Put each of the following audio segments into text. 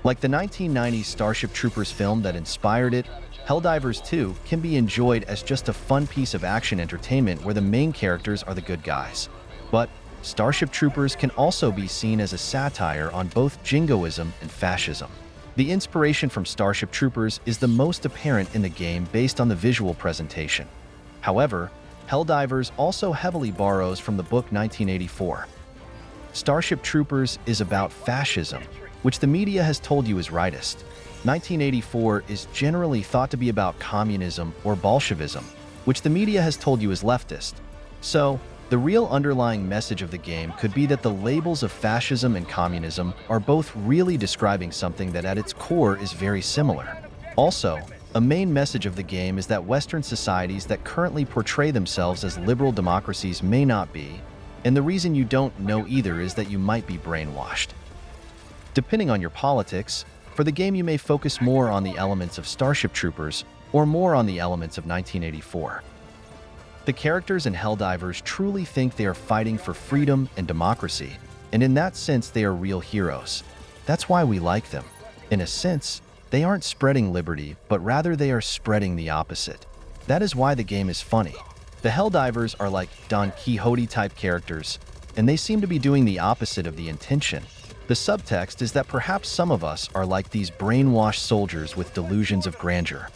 Like the 1990s Starship Troopers film that inspired it, Helldivers 2 can be enjoyed as just a fun piece of action entertainment where the main characters are the good guys. But Starship Troopers can also be seen as a satire on both jingoism and fascism. The inspiration from Starship Troopers is the most apparent in the game based on the visual presentation. However, Helldivers also heavily borrows from the book 1984. Starship Troopers is about fascism, which the media has told you is rightist. 1984 is generally thought to be about communism or Bolshevism, which the media has told you is leftist. So, the real underlying message of the game could be that the labels of fascism and communism are both really describing something that at its core is very similar. Also, a main message of the game is that Western societies that currently portray themselves as liberal democracies may not be, and the reason you don't know either is that you might be brainwashed. Depending on your politics, for the game you may focus more on the elements of Starship Troopers or more on the elements of 1984. The characters in Helldivers truly think they are fighting for freedom and democracy, and in that sense they are real heroes. That's why we like them. In a sense, they aren't spreading liberty, but rather they are spreading the opposite. That is why the game is funny. The Helldivers are like Don Quixote-type characters, and they seem to be doing the opposite of the intention. The subtext is that perhaps some of us are like these brainwashed soldiers with delusions of grandeur.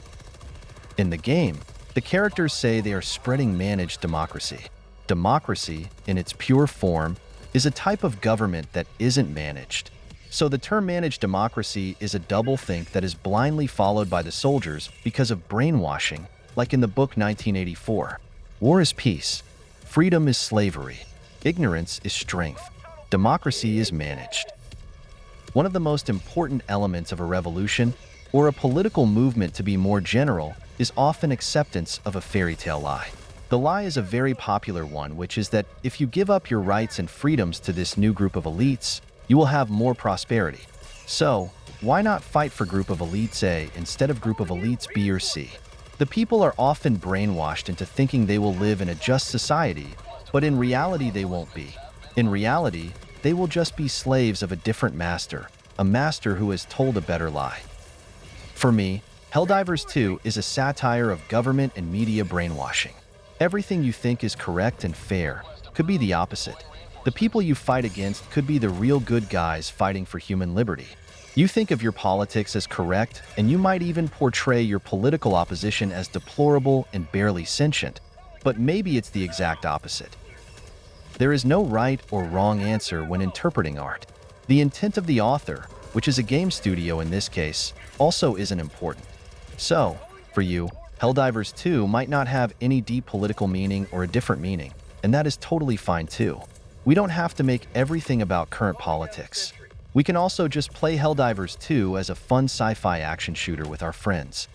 In the game, the characters say they are spreading managed democracy. Democracy, in its pure form, is a type of government that isn't managed. So the term managed democracy is a doublethink that is blindly followed by the soldiers because of brainwashing, like in the book 1984. War is peace. Freedom is slavery. Ignorance is strength. Democracy is managed. One of the most important elements of a revolution, or a political movement to be more general, is often acceptance of a fairy tale lie. The lie is a very popular one, which is that if you give up your rights and freedoms to this new group of elites, you will have more prosperity. So, why not fight for group of elites A instead of group of elites B or C? The people are often brainwashed into thinking they will live in a just society, but in reality they won't be. In reality, they will just be slaves of a different master, a master who has told a better lie. For me, Helldivers 2 is a satire of government and media brainwashing. Everything you think is correct and fair could be the opposite. The people you fight against could be the real good guys fighting for human liberty. You think of your politics as correct, and you might even portray your political opposition as deplorable and barely sentient, but maybe it's the exact opposite. There is no right or wrong answer when interpreting art. The intent of the author, which is a game studio in this case, also isn't important. So, for you, Helldivers 2 might not have any deep political meaning or a different meaning, and that is totally fine too. We don't have to make everything about current politics. We can also just play Helldivers 2 as a fun sci-fi action shooter with our friends.